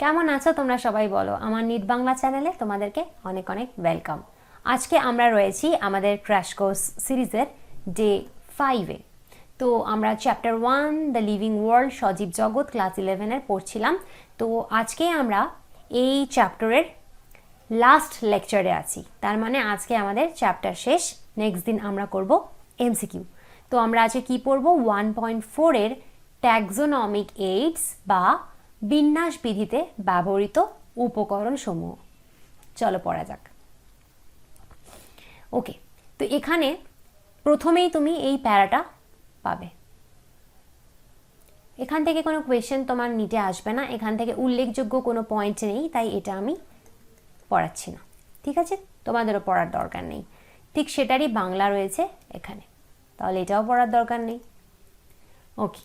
কেমন আছো তোমরা সবাই বলো। আমার নিট বাংলা চ্যানেলে তোমাদেরকে অনেক অনেক ওয়েলকাম। আজকে আমরা রয়েছি আমাদের ক্র্যাশ কোর্স সিরিজের ডে 5-এ। তো আমরা চ্যাপ্টার 1 দ্য লিভিং ওয়ার্ল্ড সজীব জগৎ ক্লাস 11-এর পড়ছিলাম। তো আজকে আমরা এই চ্যাপ্টারের লাস্ট লেকচারে আছি, তার মানে আজকে আমাদের চ্যাপ্টার শেষ। নেক্সট দিন আমরা করব এমসিকিউ। তো আমরা আজকে কি পড়ব? 1.4-এর ট্যাক্সোনমিক এইডস বা বিন্যাস বিধিতে ব্যবহৃত উপকরণ সমূহ। চলো পড়া যাক। ওকে, তো এখানে প্রথমেই তুমি এই প্যারাটা পাবে। এখান থেকে কোনো কোয়েশ্চেন তোমার নিটে আসবে না, এখান থেকে উল্লেখযোগ্য কোনো পয়েন্ট নেই, তাই এটা আমি পড়াচ্ছি না। ঠিক আছে, তোমাদেরও পড়ার দরকার নেই। ঠিক সেটারই বাংলা রয়েছে এখানে, তাহলে এটাও পড়ার দরকার নেই। ওকে,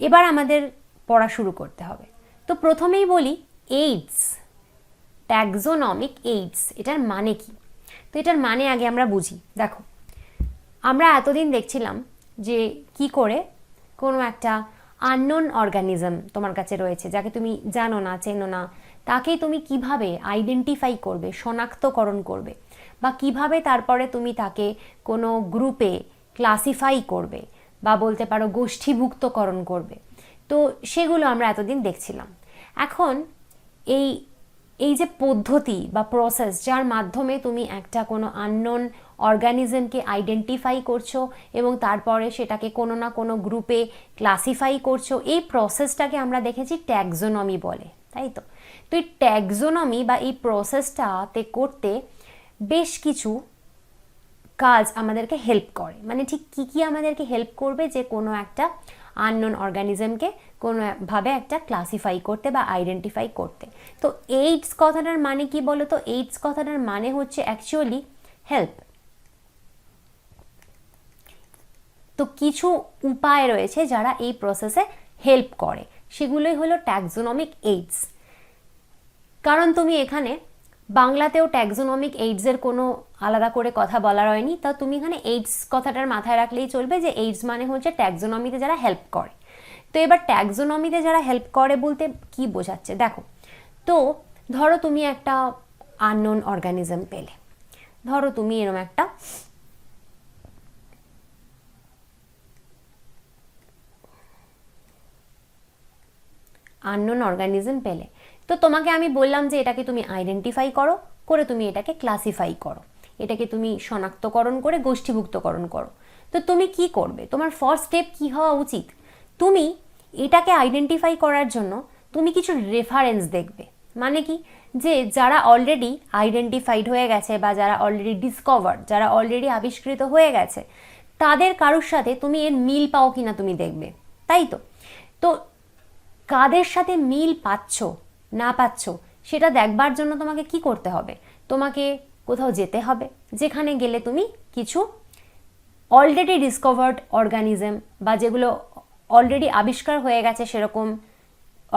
এবার আমাদের পড়া শুরু করতে হবে। তো প্রথমেই বলি এইডস, ট্যাক্সোনমিক এইডস, এটার মানে কি? তো এটার মানে আগে আমরা বুঝি। দেখো, আমরা এতদিন দেখছিলাম যে কি করে কোনো একটা আননোন অর্গানিজম তোমার কাছে রয়েছে, যাকে তুমি জানো না, চেনো না, তাকে তুমি কিভাবে আইডেন্টিফাই করবে, শনাক্তকরণ করবে, বা কিভাবে তারপরে তুমি তাকে কোনো গ্রুপে ক্লাসিফাই করবে, বা বলতে পারো গোষ্ঠীভুক্তকরণ করবে। তো সেগুলো আমরা এতদিন দেখছিলাম। এখন এই যে পদ্ধতি বা প্রসেস, যার মাধ্যমে তুমি একটা কোনো আননোন অর্গানিজমকে আইডেন্টিফাই করছো এবং তারপরে সেটাকে কোনো না কোনো গ্রুপে ক্লাসিফাই করছো, এই প্রসেসটাকে আমরা দেখেছি ট্যাক্সোনমি বলে, তাই তো? তো এই ট্যাক্সোনমি বা এই প্রসেসটাতে করতে বেশ কিছু কাজ আমাদেরকে হেল্প করে। মানে ঠিক কী কী আমাদেরকে হেল্প করবে যে কোনো একটা আননোন অর্গানিজমকে কোনোভাবে একটা ক্লাসিফাই করতে বা আইডেন্টিফাই করতে। তো এইডস কথাটার মানে কি বলো তো? এইডস কথাটার মানে হচ্ছে অ্যাকচুয়ালি হেল্প। তো কিছু উপায় রয়েছে যারা এই প্রসেসে হেল্প করে, সেগুলোই হলো ট্যাক্সোনমিক এইডস। কারণ তুমি এখানে বাংলাতেও ট্যাক্সোনমিক এইডসের কোনো আলাদা করে কথা বলা হয়নি, তা তুমি এখানে এইডস কথাটার মাথায় রাখলেই চলবে যে এইডস মানে হচ্ছে ট্যাক্সোনমিতে যারা হেল্প করে। তো এবার ট্যাক্সোনমিতে যারা হেল্প করে বলতে কি বোঝাচ্ছে দেখো। তো ধরো তুমি একটা আননোন অর্গানিজম পেলে, ধরো তুমি এরকম একটা আননোন অর্গানিজম পেলে, তো তোমাকে আমি বললাম যে এটাকে তুমি আইডেন্টিফাই করো, করে তুমি এটাকে ক্লাসিফাই করো, এটাকে তুমি শনাক্তকরণ করে গোষ্ঠীভুক্তকরণ করো। তো তুমি কি করবে? তোমার ফার্স্ট স্টেপ কি হওয়া উচিত? তুমি এটাকে আইডেন্টিফাই করার জন্য তুমি কিছু রেফারেন্স দেখবে। মানে কি? যে যারা অলরেডি আইডেন্টিফাইড হয়ে গেছে বা যারা অলরেডি ডিসকভার্ড, যারা অলরেডি আবিষ্কৃত হয়ে গেছে, তাদের কারোর সাথে তুমি এর মিল পাও কিনা তুমি দেখবে, তাই তো? তো কাদের সাথে মিল পাচ্ছ না পাচ্ছ সেটা দেখবার জন্য তোমাকে কি করতে হবে? তোমাকে কোথাও যেতে হবে, যেখানে গেলে তুমি কিছু অলরেডি ডিসকভার্ড অর্গানিজম বা যেগুলো অলরেডি আবিষ্কার হয়ে গেছে সেরকম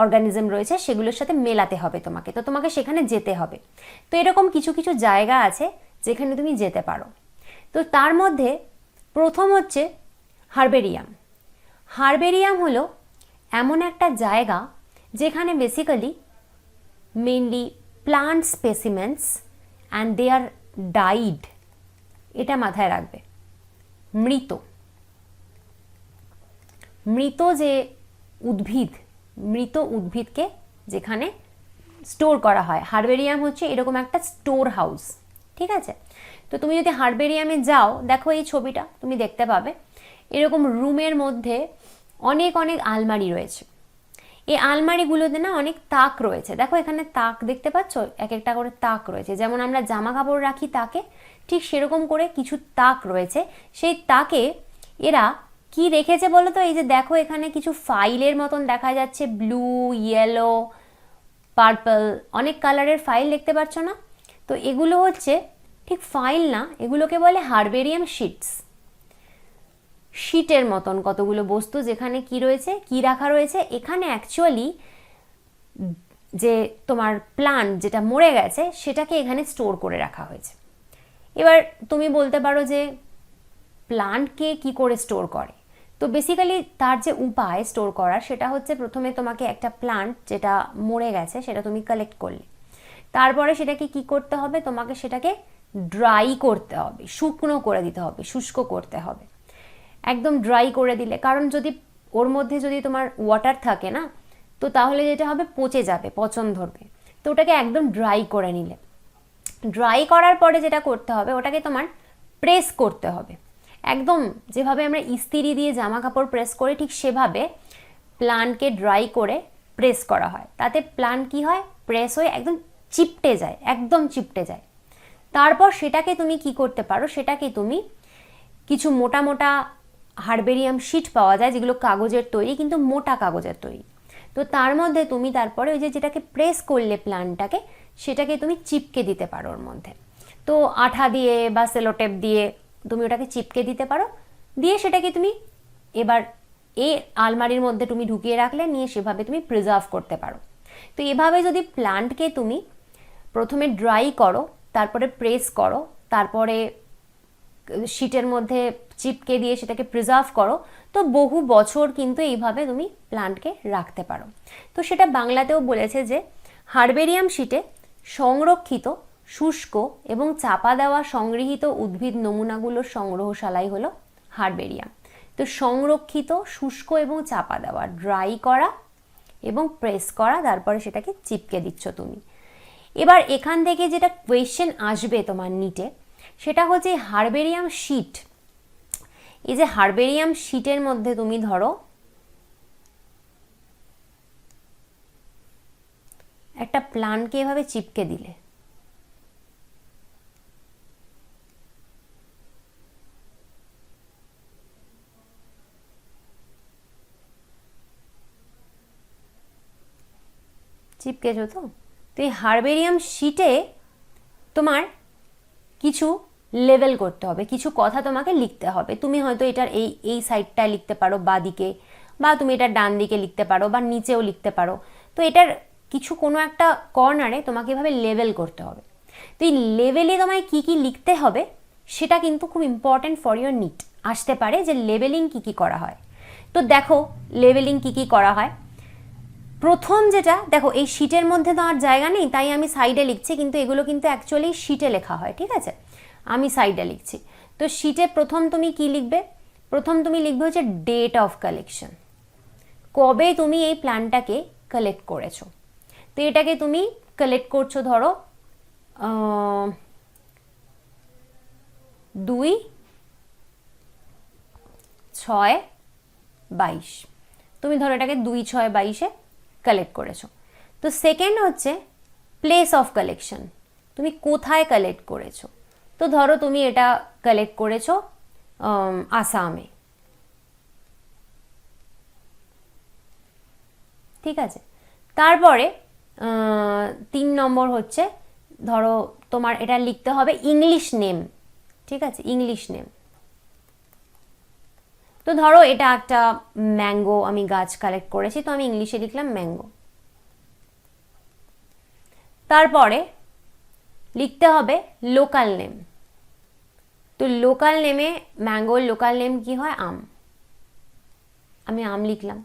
অর্গানিজম রয়েছে, সেগুলোর সাথে মেলাতে হবে তোমাকে। তো তোমাকে সেখানে যেতে হবে। তো এরকম কিছু কিছু জায়গা আছে যেখানে তুমি যেতে পারো। তো তার মধ্যে প্রথম হচ্ছে হার্বেরিয়াম। হার্বেরিয়াম হলো এমন একটা জায়গা যেখানে basically mainly plant specimens and they are died, এটা মাথায় রাখবে। মৃত যে উদ্ভিদ, মৃত উদ্ভিদকে যেখানে স্টোর করা হয়, হার্বেরিয়াম হচ্ছে এরকম একটা স্টোর হাউস। ঠিক আছে, তো তুমি যদি হার্বেরিয়ামে যাও, দেখো এই ছবিটা তুমি দেখতে পাবে, এরকম রুমের মধ্যে অনেক অনেক আলমারি রয়েছে। এই আলমারিগুলোতে না অনেক তাক রয়েছে। দেখো এখানে তাক দেখতে পাচ্ছ, এক একটা করে তাক রয়েছে। যেমন আমরা জামা কাপড় রাখি তাকে, ঠিক সেরকম করে কিছু তাক রয়েছে। সেই তাকে এরা কি রেখেছে বলো তো? এই যে দেখো এখানে কিছু ফাইলের মতন দেখা যাচ্ছে, ব্লু, ইয়েলো, পার্পল, অনেক কালারের ফাইল দেখতে পাচ্ছ না? তো এগুলো হচ্ছে ঠিক ফাইল না, এগুলোকে বলে হার্বেরিয়াম শিটস। শিটের মতন কতগুলো বস্তু, যেখানে কি রয়েছে, কি রাখা রয়েছে, এখানে অ্যাকচুয়ালি যে তোমার প্লান্ট যেটা মরে গেছে সেটাকে এখানে স্টোর করে রাখা হয়েছে। এবার তুমি বলতে পারো যে প্লান্টকে কি করে স্টোর করে? তো তো বেসিক্যালি তার যে উপায় স্টোর করার সেটা হচ্ছে প্রথমে তোমাকে একটা প্লান্ট যেটা মরে গেছে সেটা তুমি কালেক্ট করলে, তারপরে সেটাকে কি করতে হবে, তোমাকে সেটাকে ড্রাই করতে হবে, শুকনো করে দিতে হবে, শুষ্ক করতে হবে, একদম ড্রাই করে দিলে, কারণ যদি ওর মধ্যে যদি তোমার ওয়াটার থাকে না, তো তাহলে যেটা হবে পচে যাবে, পচন ধরবে। তো ওটাকে একদম ড্রাই করে নিলে, ড্রাই করার পরে যেটা করতে হবে ওটাকে তোমার প্রেস করতে হবে, একদম যেভাবে আমরা ইস্ত্রি দিয়ে জামা কাপড় প্রেস করি ঠিক সেভাবে প্লান্টকে ড্রাই করে প্রেস করা হয়। তাতে প্লান্ট কি হয়, প্রেস হয়ে একদম চিপটে যায়, একদম চিপটে যায়। তারপর সেটাকে তুমি কি করতে পারো, সেটাকে তুমি কিছু মোটা মোটা হার্বেরিয়াম শিট পাওয়া যায় যেগুলো কাগজের তৈরি, কিন্তু মোটা কাগজের তৈরি। তো তার মধ্যে তুমি তারপরে ওই যে যেটাকে প্রেস করলে প্লান্টটাকে, সেটাকে তুমি চিপকে দিতে পারো ওর মধ্যে। তো আঠা দিয়ে বা সেলোটেপ দিয়ে তুমি ওটাকে চিপকে দিতে পারো, দিয়ে সেটাকে তুমি এবার এই আলমারির মধ্যে তুমি ঢুকিয়ে রাখলে, নিয়ে সেভাবে তুমি প্রিজার্ভ করতে পারো। তো এভাবে যদি প্লান্টকে তুমি প্রথমে ড্রাই করো, তারপরে প্রেস করো, তারপরে শিটের মধ্যে চিপকে দিয়ে সেটাকে প্রিজার্ভ করো, তো বহু বছর কিন্তু এইভাবে তুমি প্লান্টকে রাখতে পারো। তো সেটা বাংলাতেও বলেছে যে হার্বেরিয়াম শিটে সংরক্ষিত শুষ্ক এবং চাপা দেওয়া সংগৃহীত উদ্ভিদ নমুনাগুলোর সংগ্রহশালাই হলো হার্বেরিয়াম। তো সংরক্ষিত, শুষ্ক এবং চাপা দেওয়া, ড্রাই করা এবং প্রেস করা, তারপরে সেটাকে চিপকে দিচ্ছ তুমি। এবার এখান থেকে যেটা কোয়েশ্চেন আসবে তোমার নিটে, সেটা হচ্ছে হার্বেরিয়াম শিট। এই যে হার্বেরিয়াম শিটের মধ্যে তুমি ধরো একটা প্লান্টকে এভাবে চিপকে দিলে, চিপকেছো তো? তো এই হার্বেরিয়াম শিটে তোমার কিছু লেভেল করতে হবে, কিছু কথা তোমাকে লিখতে হবে। তুমি হয়তো এটার এই এই সাইডটায় লিখতে পারো বাঁ দিকে, বা তুমি এটার ডান দিকে লিখতে পারো, বা নিচেও লিখতে পারো। তো এটার কিছু কোনো একটা কর্নারে তোমাকে এভাবে লেভেল করতে হবে। তো এই লেভেলে তোমায় কী কী লিখতে হবে সেটা কিন্তু খুব ইম্পর্ট্যান্ট ফর ইয়োর নিট। আসতে পারে যে লেভেলিং কী কী করা হয়। তো দেখো লেভেলিং কী কী করা হয়। প্রথম যেটা দেখো, এই শিটের মধ্যে তো আর জায়গা নেই, তাই আমি সাইডে লিখছি, কিন্তু এগুলো কিন্তু অ্যাকচুয়ালি শিটে লেখা হয়, ঠিক আছে? আমি সাইডে লিখছি। তো শিটে প্রথম তুমি কি লিখবে, প্রথম তুমি লিখবে হচ্ছে ডেট অফ কালেকশন, কবে তুমি এই প্ল্যানটাকে কালেক্ট করেছো। তো এটাকে তুমি কালেক্ট করছো ধরো 2/6/22, তুমি ধরো এটাকে 2/6/22 কালেক্ট করেছো। তো সেকেন্ড হচ্ছে প্লেস অফ কালেকশন, তুমি কোথায় কালেক্ট করেছো। তো ধরো তুমি এটা কালেক্ট করেছো আসামে, ঠিক আছে? তারপরে 3 নম্বর হচ্ছে ধরো তোমার এটা লিখতে হবে ইংলিশ নেম, ঠিক আছে? English name. তো ধরো এটা একটা ম্যাঙ্গো আমি গাছ কালেক্ট করেছি, তো আমি ইংলিশে লিখলাম ম্যাঙ্গো। তারপরে লিখতে হবে লোকাল নেম। তো লোকাল নেমে ম্যাঙ্গোর লোকাল নেম কি হয়, আম, আমি আম লিখলাম।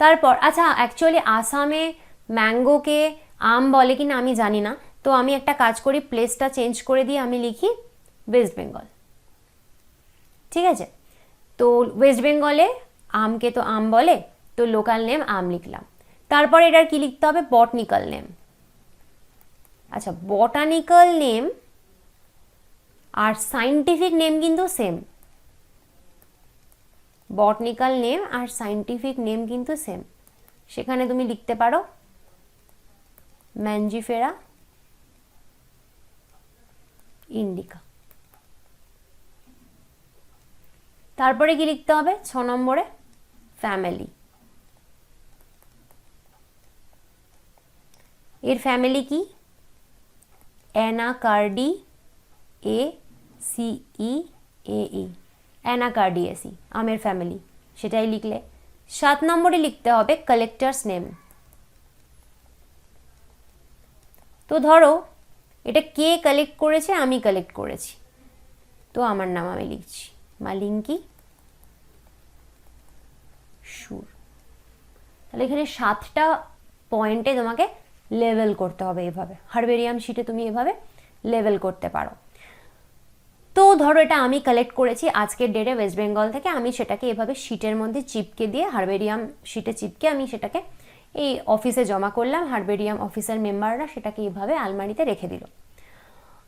তারপর আচ্ছা অ্যাকচুয়ালি আসামে ম্যাঙ্গোকে আম বলে কিনা আমি জানি না, তো আমি একটা কাজ করি, প্লেসটা চেঞ্জ করে দিয়ে আমি লিখি ওয়েস্ট বেঙ্গল, ঠিক আছে? তো ওয়েস্ট বেঙ্গলে আমকে তো আম বলে, তো লোকাল নেম আম লিখলাম। তারপর এটার কি লিখতে হবে, বটানিক্যাল নেম। আচ্ছা বটানিক্যাল নেম আর সাইন্টিফিক নেম কিন্তু সেম, বটানিক্যাল নেম আর সাইন্টিফিক নেম কিন্তু সেম। সেখানে তুমি লিখতে পারো ম্যাঞ্জিফেরা ইন্ডিকা। তারপরে কি লিখতে হবে 6 নম্বরে, ফ্যামিলি। এর ফ্যামিলি কি, অ্যানাকার্ডি এ সি ই এ ই, অ্যানাকার্ডিয়েসি, আমের ফ্যামিলি, সেটাই লিখলে। 7 নম্বরে লিখতে হবে কালেক্টরস নেম। তো ধরো এটা কে কালেক্ট করেছে, আমি কালেক্ট করেছি, তো আমার নাম আমি লিখছি মালিঙ্কি সুর। তাহলে এখানে 7টা পয়েন্টে তোমাকে লেভেল করতে হবে এভাবে। হার্বেরিয়াম শিটে তুমি এভাবে লেভেল করতে পারো। তো ধরো এটা আমি কালেক্ট করেছি আজকের ডেটে ওয়েস্ট বেঙ্গল থেকে, আমি সেটাকে এভাবে শিটের মধ্যে চিপকে দিয়ে, হার্বেরিয়াম শিটে চিপকে আমি সেটাকে এই অফিসে জমা করলাম। হার্বেরিয়াম অফিসার মেম্বাররা সেটাকে এইভাবে আলমারিতে রেখে দিল।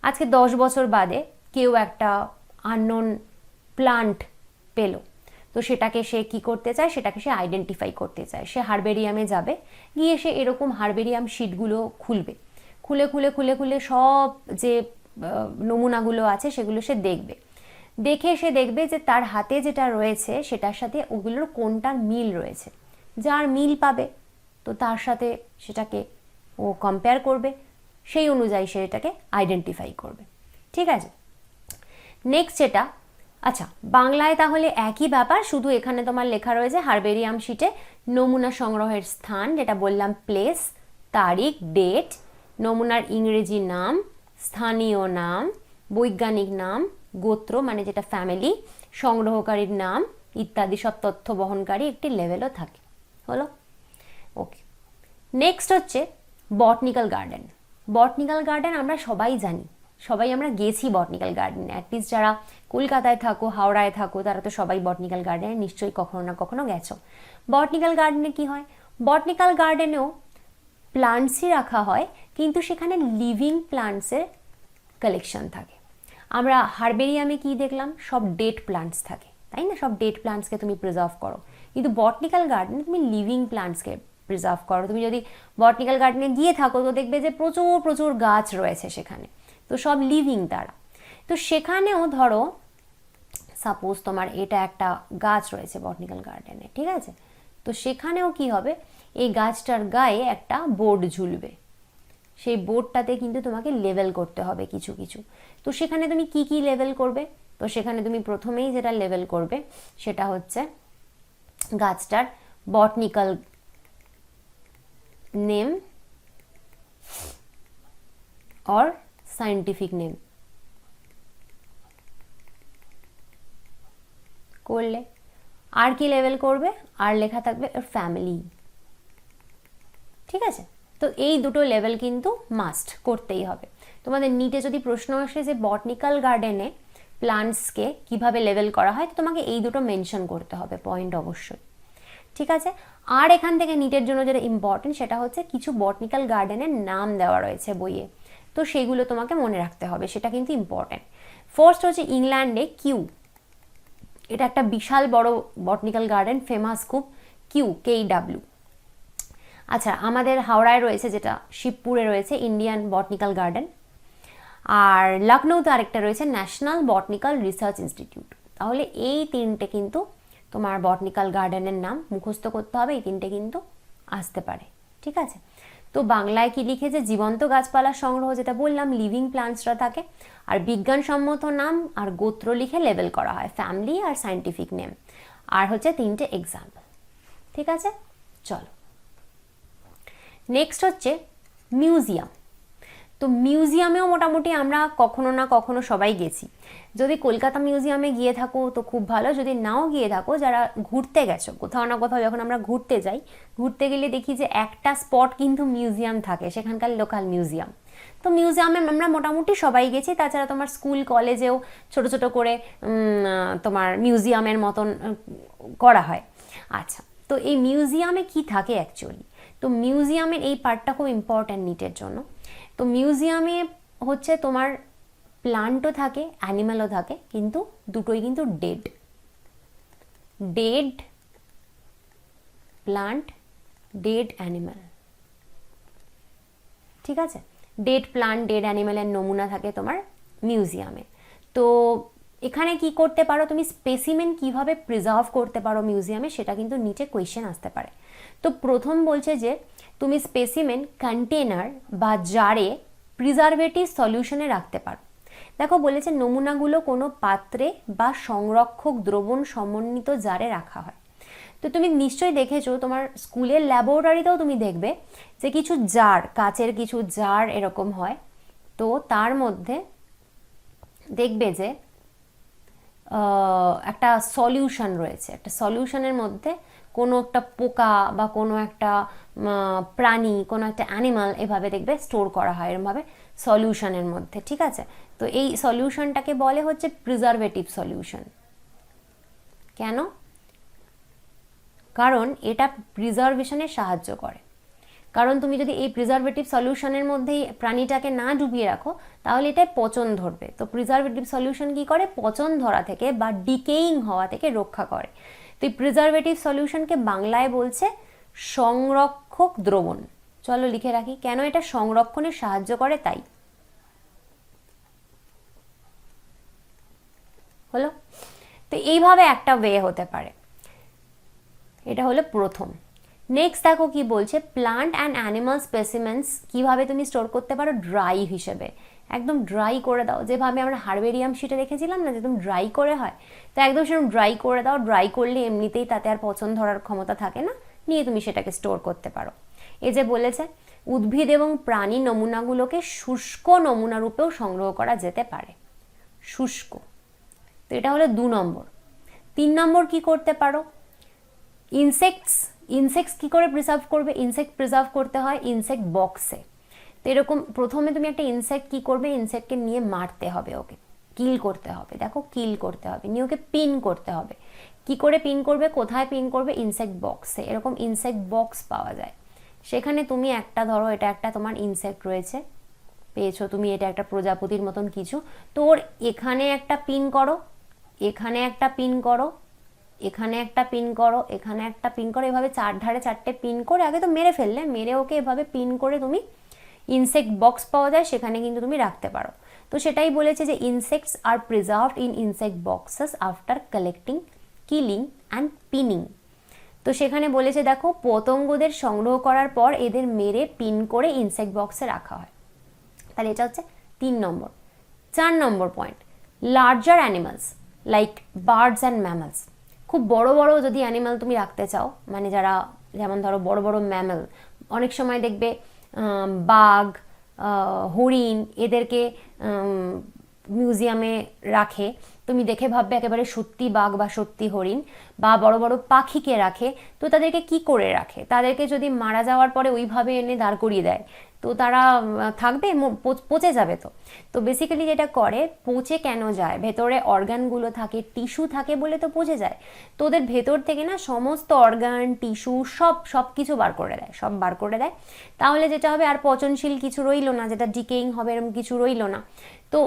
আজকে 10 বছর বাদে কেউ একটা আননোন প্লান্ট পেলো, তো সেটাকে সে কি করতে চায়, সেটাকে সে আইডেন্টিফাই করতে চায়। সে হার্বেরিয়ামে যাবে, গিয়ে সে এরকম হার্বেরিয়াম শিটগুলো খুলবে, খুলে খুলে খুলে খুলে সব যে নমুনাগুলো আছে সেগুলো সে দেখবে। দেখে সে দেখবে যে তার হাতে যেটা রয়েছে সেটার সাথে ওগুলোর কোনটার মিল রয়েছে। যার মিল পাবে তো তার সাথে সেটাকে ও কম্পেয়ার করবে, সেই অনুযায়ী সে এটাকে আইডেন্টিফাই করবে। ঠিক আছে, নেক্সট যেটা, আচ্ছা বাংলায় তাহলে একই ব্যাপার, শুধু এখানে তোমার লেখা রয়েছে হার্বেরিয়াম শিটে নমুনা সংগ্রহের স্থান, যেটা বললাম প্লেস, তারিখ, ডেট, নমুনার ইংরেজি নাম, স্থানীয় নাম, বৈজ্ঞানিক নাম, গোত্র মানে যেটা ফ্যামিলি, সংগ্রহকারীর নাম ইত্যাদি সব তথ্য বহনকারী একটি লেভেলও থাকে। হলো? ওকে, নেক্সট হচ্ছে বটনিক্যাল গার্ডেন। বটনিক্যাল গার্ডেন আমরা সবাই জানি, সবাই আমরা গেছি বটনিক্যাল গার্ডেনে। অ্যাটলিস্ট যারা কলকাতায় থাকো, হাওড়ায় থাকো, তারা তো সবাই বটনিক্যাল গার্ডেনে নিশ্চয়ই কখনো না কখনো গেছো। বটনিক্যাল গার্ডেনে কি হয়, বটনিক্যাল গার্ডেনেও প্লান্টসই রাখা হয়, কিন্তু সেখানে লিভিং প্লান্টসের কালেকশন থাকে। আমরা হার্বেরিয়ামে কি দেখলাম, সব ডেড প্লান্টস থাকে, তাই না? সব ডেড প্লান্টসকে তুমি প্রিজার্ভ করো, কিন্তু বটনিক্যাল গার্ডেনে তুমি লিভিং প্লান্টসকে প্রিজার্ভ করো। তুমি যদি বটনিক্যাল গার্ডেনে গিয়ে থাকো তো দেখবে যে প্রচুর প্রচুর গাছ রয়েছে সেখানে, তো সব লিভিং তারা। তো সেখানেও ধরো সাপোজ তোমার এটা একটা গাছ রয়েছে বটনিক্যাল গার্ডেনে, ঠিক আছে? তো সেখানেও কি হবে, এই গাছটার গায়ে একটা বোর্ড ঝুলবে, সেই বোর্ডটাতে কিন্তু তোমাকে লেভেল করতে হবে কিছু কিছু। তো সেখানে তুমি কি কি লেভেল করবে, তো সেখানে তুমি প্রথমেই যেটা লেভেল করবে সেটা হচ্ছে গাছটার বটনিক্যাল নেম और সায়েন্টিফিক নেম করলে। আর কি লেভেল করবে, আর লেখা থাকবে ফ্যামিলি। ঠিক আছে, তো এই দুটো লেভেল কিন্তু মাস্ট করতেই হবে। তোমাদের নিটে যদি প্রশ্ন আসে যে বটনিক্যাল গার্ডেনে প্লান্টসকে কিভাবে লেভেল করা হয়, তো তোমাকে এই দুটো মেনশন করতে হবে পয়েন্ট অবশ্যই। ঠিক আছে, আর এখান থেকে নিটের জন্য যেটা ইম্পর্টেন্ট সেটা হচ্ছে কিছু বটনিক্যাল গার্ডেনের নাম দেওয়া রয়েছে বইয়ে, তো সেইগুলো তোমাকে মনে রাখতে হবে, সেটা কিন্তু ইম্পর্টেন্ট। ফার্স্ট হচ্ছে ইংল্যান্ডে কিউ, এটা একটা বিশাল বড় বটনিক্যাল গার্ডেন, ফেমাস খুব, KW। আচ্ছা, আমাদের হাওড়ায় রয়েছে যেটা শিবপুরে রয়েছে ইন্ডিয়ান বটনিক্যাল গার্ডেন, আর লখনৌতে আরেকটা রয়েছে ন্যাশনাল বটনিক্যাল রিসার্চ ইনস্টিটিউট। তাহলে এই তিনটে কিন্তু তোমার বটনিক্যাল গার্ডেনের নাম মুখস্থ করতে হবে, এই তিনটে কিন্তু আসতে পারে। ঠিক আছে, তো বাংলায় কি লিখেছে, জীবন্ত গাছপালা সংগ্রহ, যেটা বললাম লিভিং প্লান্টসরা থাকে, আর বিজ্ঞানসম্মত নাম আর গোত্র লিখে লেবেল করা হয়, ফ্যামিলি আর সায়েন্টিফিক নেম, আর হচ্ছে তিনটে এক্সাম্পল। ঠিক আছে, চলো নেক্সট হচ্ছে মিউজিয়াম। তো মিউজিয়ামেও মোটামুটি আমরা কখনো না কখনো সবাই গেছি। যদি কলকাতা মিউজিয়ামে গিয়ে থাকো তো খুব ভালো, যদি নাও গিয়ে থাকো, যারা ঘুরতে গেছো কোথাও না কোথাও, যখন আমরা ঘুরতে যাই, ঘুরতে গেলে দেখি যে একটা স্পট কিন্তু মিউজিয়াম থাকে, সেখানকার লোকাল মিউজিয়াম। তো মিউজিয়ামে আমরা মোটামুটি সবাই গেছি। তাছাড়া তোমার স্কুল কলেজেও ছোট ছোট করে তোমার মিউজিয়ামের মতন করা হয়। আচ্ছা, তো এই মিউজিয়ামে কি থাকে অ্যাকচুয়ালি, তো মিউজিয়ামের এই পার্টটা খুব ইম্পর্ট্যান্ট নিটের জন্য। তো মিউজিয়ামে হচ্ছে তোমার প্লান্টও থাকে, অ্যানিম্যালও থাকে, কিন্তু দুটোই কিন্তু ডেড প্লান্ট, ডেড অ্যানিম্যাল। ঠিক আছে, ডেড প্লান্ট, ডেড অ্যানিম্যালের নমুনা থাকে তোমার মিউজিয়ামে। তো এখানে কি করতে পারো তুমি, স্পেসিমেন কিভাবে প্রিজার্ভ করতে পারো মিউজিয়ামে, সেটা কিন্তু নিচে কোয়েশ্চেন আসতে পারে। তো প্রথম বলছে যে তুমি স্পেসিমেন কন্টেনার বা জারে প্রিজারভেটিভ সলিউশনে রাখতে পারো। দেখো বলেছে নমুনাগুলো কোনো পাত্রে বা সংরক্ষক দ্রবণ সমন্বিত জারে রাখা হয়। তো তুমি নিশ্চয়ই দেখেছো, তোমার স্কুলের ল্যাবরেটরিতেও তুমি দেখবে যে কিছু জার, কাচের কিছু জার এরকম হয়, তো তার মধ্যে দেখবে যে একটা সলিউশন রয়েছে, একটা সলিউশনের মধ্যে কোনো একটা পোকা বা কোনো একটা প্রাণী, কোনো একটা অ্যানিমাল এভাবে দেখবে স্টোর করা হয় এরমভাবে সলিউশনের মধ্যে, ঠিক আছে। তো এই সলিউশনটাকে বলে হচ্ছে প্রিজারভেটিভ সলিউশন। কেন? কারণ এটা প্রিজার্ভেশনে সাহায্য করে। কারণ তুমি যদি এই প্রিজারভেটিভ সলিউশনের মধ্যেই প্রাণীটাকে না ডুবিয়ে রাখো তাহলে এটাই পচন ধরবে। তো প্রিজারভেটিভ সলিউশন কি করে? পচন ধরা থেকে বা ডিকেইং হওয়া থেকে রক্ষা করে। তো এই প্রিজারভেটিভ সলিউশনকে বাংলায় বলছে সংরক্ষক দ্রবণ। চলো লিখে রাখি, কেন এটা সংরক্ষণে সাহায্য করে তাই। হলো? তো এইভাবে একটা ওয়ে হতে পারে। এটা হলো প্রথম। নেক্সট দেখো কি বলছে, প্লান্ট অ্যান্ড অ্যানিমাল স্পেসিমেন্টস কিভাবে তুমি স্টোর করতে পারো? ড্রাই হিসেবে, একদম ড্রাই করে দাও, যেভাবে আমরা হার্বেরিয়াম শিটে দেখেছিলাম না, যেরকম ড্রাই করে হয়, তো একদম সেরকম ড্রাই করে দাও। ড্রাই করলে এমনিতেই তাতে আর পচন ধরার ক্ষমতা থাকে না, নিয়ে তুমি সেটাকে স্টোর করতে পারো। এই যে বলেছে উদ্ভিদ এবং প্রাণী নমুনাগুলোকে শুষ্ক নমুনা রূপেও সংগ্রহ করা যেতে পারে। শুষ্ক, তো এটা হলো 2 নম্বর। 3 নম্বর কি করতে পারো? ইনসেক্টস কি করে প্রিজার্ভ করবে? ইনসেক্ট প্রিজার্ভ করতে হয় ইনসেক্ট বক্সে। তো এরকম প্রথমে তুমি একটা ইনসেক্ট কি করবে? ইনসেক্টকে নিয়ে মারতে হবে, ওকে কিল করতে হবে। দেখো কিল করতে হবে, নিয়ে ওকে পিন করতে হবে। কি করে পিন করবে? কোথায় পিন করবে? ইনসেক্ট বক্সে। এরকম ইনসেক্ট বক্স পাওয়া যায়, সেখানে তুমি একটা ধরো এটা একটা তোমার ইনসেক্ট রয়েছে, পেয়েছো তুমি, এটা একটা প্রজাপতির মতন কিছু, তো ওর এখানে একটা পিন করো, এখানে একটা পিন করো, এখানে একটা পিন করো, এখানে একটা পিন করো, এভাবে 4 ধারে 4টে পিন করে, আগে তো মেরে ফেললে, মেরে ওকে এভাবে পিন করে তুমি ইনসেক্ট বক্স পাওয়া যায় সেখানে কিন্তু তুমি রাখতে পারো। তো সেটাই বলেছে যে insects R preserved in insect boxes after collecting, killing and pinning. তো সেখানে বলেছে দেখো পতঙ্গদের সংগ্রহ করার পর এদের মেরে পিন করে ইনসেক্ট বক্সে রাখা হয়। তাহলে এটা হচ্ছে 3 number. 4 number point, larger animals like birds and mammals. খুব বড় বড় যদি অ্যানিমাল তুমি রাখতে চাও, মানে যারা যেমন ধরো বড় বড় ম্যামল, অনেক সময় দেখবে বাঘ, হরিণ, এদেরকে মিউজিয়ামে রাখে, তুমি দেখে ভাববে একেবারে সত্যি বাঘ বা সত্যি হরিণ। বা বড় বড় পাখিকে রাখে, তো তাদেরকে কি করে রাখে? তাদেরকে যদি মারা যাওয়ার পরে ওইভাবে এনে দাঁড় করিয়ে দেয় তো তারা থাকবে? পচে যাবে। তো তো বেসিক্যালি যেটা করে, পচে কেন যায়? ভেতরে অর্গানগুলো থাকে, টিস্যু থাকে বলে তো পচে যায়। তো ওদের ভেতর থেকে না সমস্ত অর্গান, টিস্যু সব কিছু বার করে দেয়, সব বার করে দেয়। তাহলে যেটা হবে, আর পচনশীল কিছু রইলো না, যেটা ডিকেইং হবে এরকম কিছু রইলো না। তো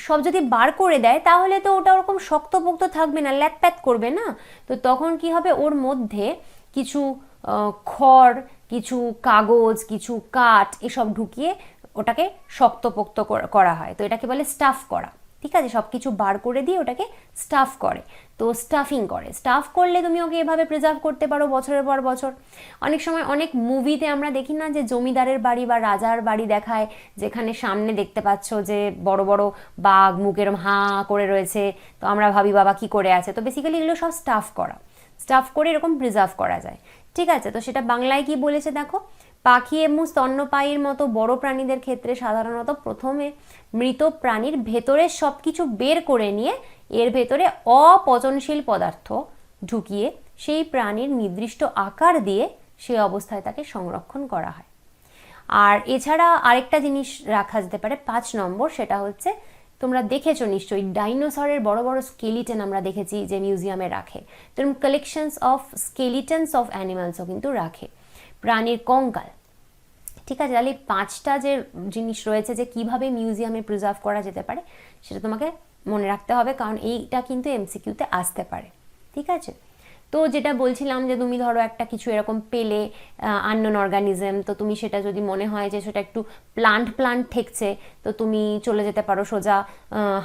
সব যদি বার করে দেয় তাহলে তো ওটা ওরকম শক্তপোক্ত থাকবে না, ল্যাতপ্যাত করবে না। তো তখন কি হবে, ওর মধ্যে কিছু খড়, কিছু কাগজ, কিছু কাঠ এসব ঢুকিয়ে ওটাকে শক্তপোক্ত করা হয়। তো এটাকে বলে স্টাফ করা, ঠিক আছে। সব কিছু বার করে দিয়ে ওটাকে স্টাফ করে, তো স্টাফিং করে। স্টাফ করলে তুমি ওকে এভাবে প্রিজার্ভ করতে পারো বছরের পর বছর। অনেক সময় অনেক মুভিতে আমরা দেখি না যে জমিদারের বাড়ি বা রাজার বাড়ি দেখায়, যেখানে সামনে দেখতে পাচ্ছ যে বড় বড় বাঘ মুখ এরম হাঁ করে রয়েছে, তো আমরা ভাবি বাবা কি করে আছে। তো বেসিক্যালি এগুলো সব স্টাফ করা, স্টাফ করে এরকম প্রিজার্ভ করা যায়, ঠিক আছে। তো সেটা বাংলায় কি বলেছে দেখো, পাখি এবং স্তন্যপায়ীর মতো বড় প্রাণীদের ক্ষেত্রে সাধারণত প্রথমে মৃত প্রাণীর ভেতরে সব কিছু বের করে নিয়ে এর ভেতরে অপচনশীল পদার্থ ঢুকিয়ে সেই প্রাণীর নির্দিষ্ট আকার দিয়ে সেই অবস্থায় তাকে সংরক্ষণ করা হয়। আর এছাড়া আরেকটা জিনিস রাখা যেতে পারে 5 নম্বর, সেটা হচ্ছে তোমরা দেখেছো নিশ্চয়ই ডাইনোসরের বড় বড় স্কেলিটন আমরা দেখেছি যে মিউজিয়ামে রাখে। তো এরকম কালেকশনস অফ স্কেলিটনস অফ অ্যানিমালসও কিন্তু রাখে, প্রাণীর কঙ্কাল, ঠিক আছে। তাহলে 5টা যে জিনিস রয়েছে যে কিভাবে মিউজিয়ামে প্রিজার্ভ করা যেতে পারে সেটা তোমাকে মনে রাখতে হবে, কারণ এইটা কিন্তু এমসিকিউতে আসতে পারে, ঠিক আছে। তো যেটা বলছিলাম যে তুমি ধরো একটা কিছু এরকম পেলে আননোন অর্গানিজম, তো তুমি সেটা যদি মনে হয় যে সেটা একটু প্লান্ট ঠেকছে, তো তুমি চলে যেতে পারো সোজা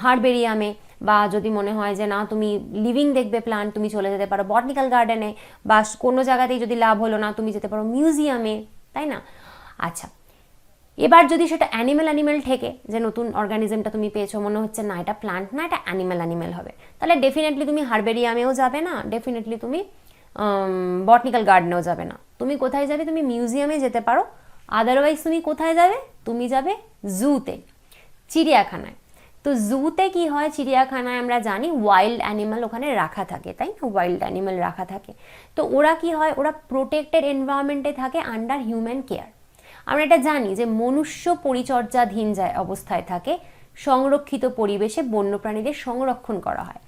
হার্বেরিয়ামে। বা যদি মনে হয় যে না তুমি লিভিং দেখবে প্লান্ট, তুমি চলে যেতে পারো বটানিক্যাল গার্ডেনে। বা কোনো জায়গাতেই যদি লাভ হলো না, তুমি যেতে পারো মিউজিয়ামে, তাই না? আচ্ছা, এবার যদি সেটা অ্যানিমেল ঠেকে, যে নতুন অর্গানিজমটা তুমি পেয়েছো, মনে হচ্ছে না এটা প্লান্ট না, এটা অ্যানিমেল হবে, তাহলে ডেফিনেটলি তুমি হার্বেরিয়ামেও যাবে না, ডেফিনেটলি তুমি বটানিক্যাল গার্ডেনেও যাবে না। তুমি কোথায় যাবে? তুমি মিউজিয়ামে যেতে পারো। আদারওয়াইজ তুমি কোথায় যাবে? তুমি যাবে জুতে, চিড়িয়াখানায়। তো জুতে কি হয়, চিড়িয়াখানায় আমরা জানি ওয়াইল্ড অ্যানিমাল ওখানে রাখা থাকে, তাই না, ওয়াইল্ড অ্যানিমাল রাখা থাকে। তো ওরা কি হয়, ওরা প্রোটেক্টেড এনভায়রনমেন্টে থাকে আন্ডার হিউম্যান কেয়ার। আমরা এটা জানি যে মনুষ্য পরিচর্যাধীন যায় অবস্থায় থাকে, সংরক্ষিত পরিবেশে বন্যপ্রাণীদের সংরক্ষণ করা হয়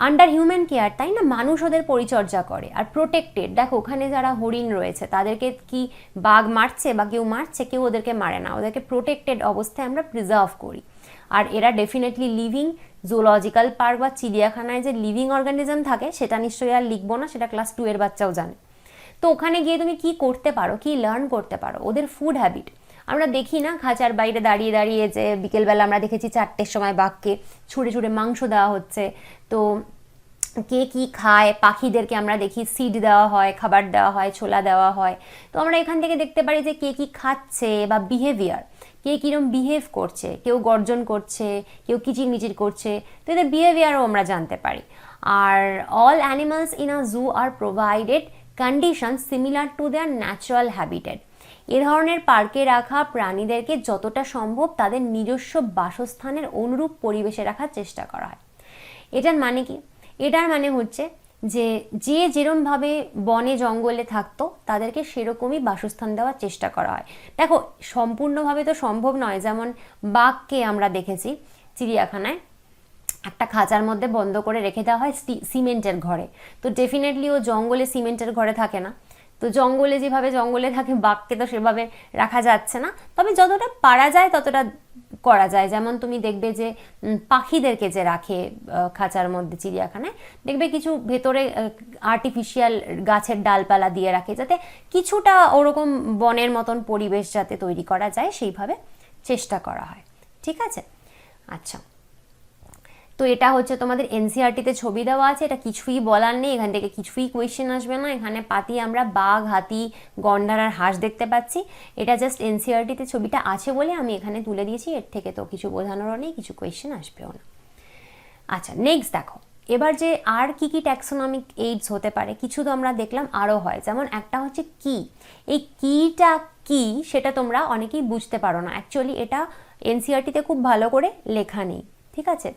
আন্ডার হিউম্যান কেয়ার, তাই না, মানুষ ওদের পরিচর্যা করে। আর প্রোটেক্টেড, দেখো ওখানে যারা হরিণ রয়েছে তাদেরকে কি বাঘ মারছে বা কেউ মারছে? কেউ ওদেরকে মারে না, ওদেরকে প্রোটেক্টেড অবস্থায় আমরা প্রিজার্ভ করি। আর এরা ডেফিনেটলি লিভিং। জুলজিক্যাল পার্ক বা চিড়িয়াখানায় যে লিভিং অর্গানিজম থাকে সেটা নিশ্চয়ই আর লিখবো না, সেটা ক্লাস 2 এর বাচ্চাও জানে। তো ওখানে গিয়ে তুমি কি করতে পারো, কি লার্ন করতে পারো? ওদের ফুড হ্যাবিট আমরা দেখি না, খাঁচার বাইরে দাঁড়িয়ে দাঁড়িয়ে যে বিকেলবেলা আমরা দেখেছি 4টের সময় বাঘকে ছুঁড়ে ছুঁড়ে মাংস দেওয়া হচ্ছে। তো কে কি খায়, পাখিদেরকে আমরা দেখি সিড দেওয়া হয়, খাবার দেওয়া হয়, ছোলা দেওয়া হয়। তো আমরা এখান থেকে দেখতে পারি যে কে কি খাচ্ছে বা বিহেভিয়ার, কে কীরকম বিহেভ করছে, কেউ গর্জন করছে, কেউ কিচিরমিচির করছে, তো এদের বিহেভিয়ারও আমরা জানতে পারি। আর all animals in a zoo are provided condition similar to their natural habitat. এ ধরনের পার্কে রাখা প্রাণীদেরকে যতটা সম্ভব তাদের নিজস্ব বাসস্থানের অনুরূপ পরিবেশে রাখার চেষ্টা করা হয়। এটার মানে কি? এটার মানে হচ্ছে যে যে যেরমভাবে বনে জঙ্গলে থাকতো তাদেরকে সেরকমই বাসস্থান দেওয়ার চেষ্টা করা হয়। দেখো সম্পূর্ণভাবে তো সম্ভব নয়, যেমন বাঘকে আমরা দেখেছি চিড়িয়াখানায় একটা খাঁচার মধ্যে বন্ধ করে রেখে দেওয়া হয় সিমেন্টের ঘরে। তো ডেফিনেটলি ও জঙ্গলে সিমেন্টের ঘরে থাকে না, তো জঙ্গলে যেভাবে জঙ্গলে থাকে বাঘকে তো সেভাবে রাখা যাচ্ছে না। তবে যতটা পারা যায় ততটা করা যায়। যেমন তুমি দেখবে যে পাখিদেরকে যে রাখে খাঁচার মধ্যে চিড়িয়াখানায়, দেখবে কিছু ভেতরে আর্টিফিশিয়াল গাছের ডালপালা দিয়ে রাখে, যাতে কিছুটা ওরকম বনের মতন পরিবেশ যাতে তৈরি করা যায় সেইভাবে চেষ্টা করা হয়। ঠিক আছে, আচ্ছা। তো এটা হচ্ছে তোমাদের এনসিইআরটিতে ছবি দেওয়া আছে, এটা কিছুই বলার নেই, এখান থেকে কিছুই কোয়েশ্চেন আসবে না। এখানে পাতি আমরা বাঘ, হাতি, গন্ডার আর হাঁস দেখতে পাচ্ছি। এটা জাস্ট এনসিইআরটিতে ছবিটা আছে বলে আমি এখানে তুলে দিয়েছি, এর থেকে তো কিছু বোঝানোরও নেই, কিছু কোয়েশ্চেন আসবেও না। আচ্ছা, নেক্সট দেখো এবার যে আর কি কি ট্যাক্সোনমিক এইডস হতে পারে, কিছু তো আমরা দেখলাম আরও হয়। যেমন একটা হচ্ছে কি, এই কিটা কি সেটা তোমরা অনেকেই বুঝতে পারো না, অ্যাকচুয়ালি এটা এনসিইআরটিতে খুব ভালো করে লেখা নেই। ঠিক আছে,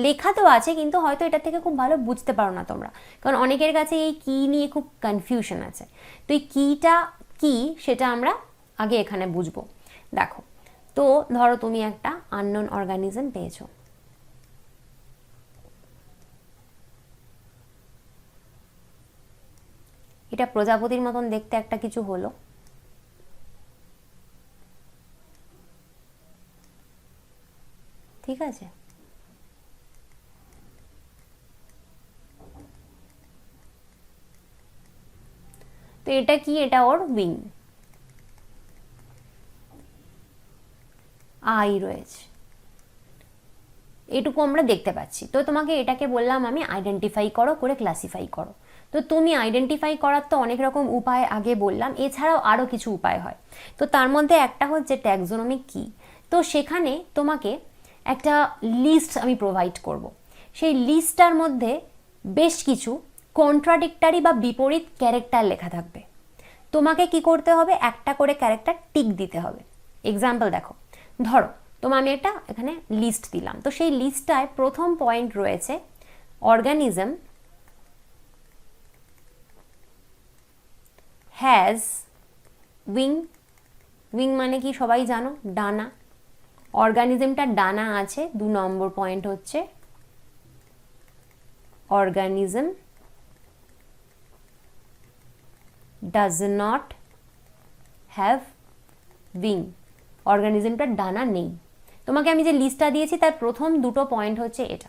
লেখা তো আছে কিন্তু হয়তো এটা থেকে খুব ভালো বুঝতে পারো না তোমরা, কারণ অনেকের কাছে এই কি নিয়ে খুব কনফিউশন আছে। তো এই কিটা কি সেটা আমরা আগে এখানে বুঝবো। দেখো, তো ধরো তুমি একটা আননোন অর্গানিজম পেয়েছো, এটা প্রজাপতির মতন দেখতে একটা কিছু হলো, ঠিক আছে। তো এটা কি, এটা ওর উইং, আই রয়েছে, এটুকু আমরা দেখতে পাচ্ছি। তো তোমাকে এটাকে বললাম আমি আইডেন্টিফাই করো, করে ক্লাসিফাই করো। তো তুমি আইডেন্টিফাই করার তো অনেক রকম উপায় আগে বললাম, এছাড়াও আরও কিছু উপায় হয়। তো তার মধ্যে একটা হচ্ছে ট্যাক্সোনমিক কি। তো সেখানে তোমাকে একটা লিস্ট আমি প্রোভাইড করব। সেই লিস্টটার মধ্যে বেশ কিছু কন্ট্রাডিক্টারি বা বিপরীত ক্যারেক্টার লেখা থাকবে। তোমাকে কি করতে হবে, একটা করে ক্যারেক্টার টিক দিতে হবে। এক্সাম্পল দেখো, ধরো আমি একটা এখানে লিস্ট দিলাম, তো সেই লিস্টটায় প্রথম পয়েন্ট রয়েছে অর্গানিজম হ্যাজ উইং। উইং মানে কি সবাই জানো, ডানা। অর্গানিজমটা ডানা আছে। 2 নম্বর পয়েন্ট হচ্ছে organism does not have wing. অর্গানিজমটার ডানা নেই। তোমাকে আমি যে লিস্টটা দিয়েছি তার প্রথম 2টো পয়েন্ট হচ্ছে এটা।